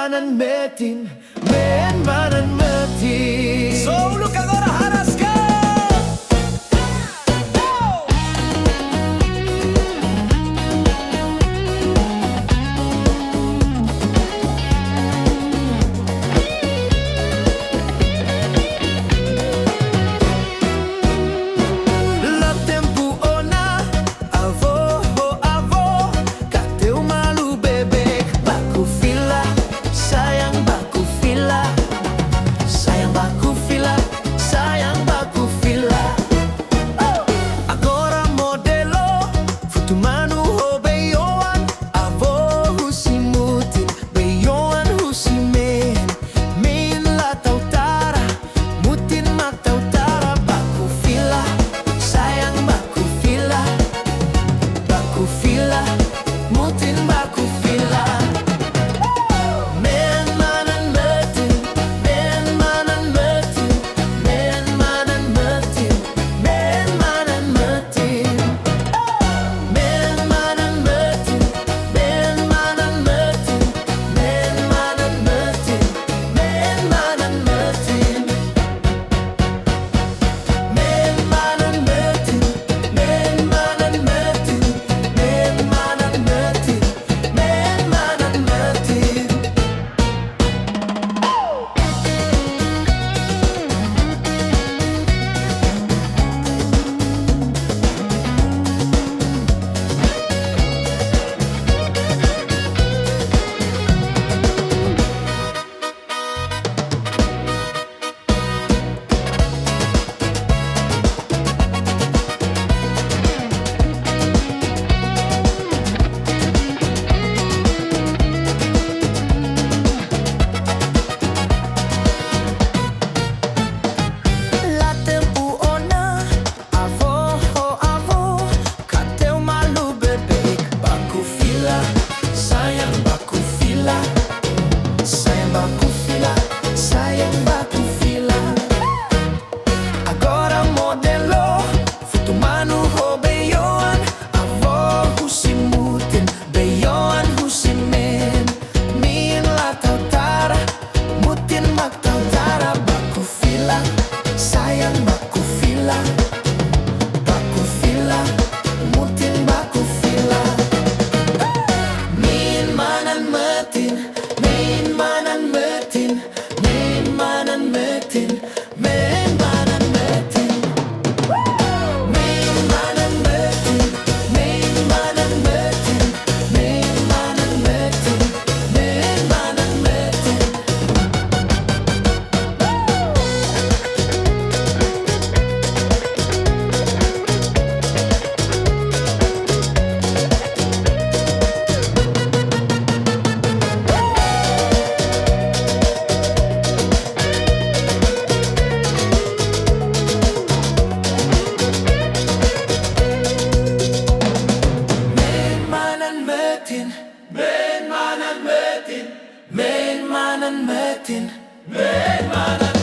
Manan Metin, Manan Metin. So look agora harasca. La tempo ona, avô, avô, cadê o malu bebê? Baku fila, sayang baku fila, sayang baku fila, sayang baku fila. Agora modelo, futu manu ho beyoan, avô husi mutin, beyoan husi men, men la tautara, mutin mak tautara, baku fila, sayang baku fila, mutin baku fila. Men Manan Metin, men Manan Metin, men Manan Metin, men Manan Metin, men Manan Metin, men Manan Metin, men Manan Metin, men Manan Metin, men Manan Metin, men Manan Metin, men Manan Metin, men Manan Metin. La tempo ona, avô, avô, cadê o malu bebê? Baku fila, sayang baku fila, sayang baku fila, sayang baku fila. Agora modelo, futu manu ho beyoan, avô husi mutin, beyoan husi men, min la tautara, mutin mak tautara, baku fila, sayang baku fila, mutin baku fila. Min Manan Metin, min Manan Metin, min Manan Metin, min Manan Metin, min Manan Metin, min Manan Metin, min Manan Metin, min Manan Metin. Men Manan Metin, men Manan Metin, men Manan Metin, men Manan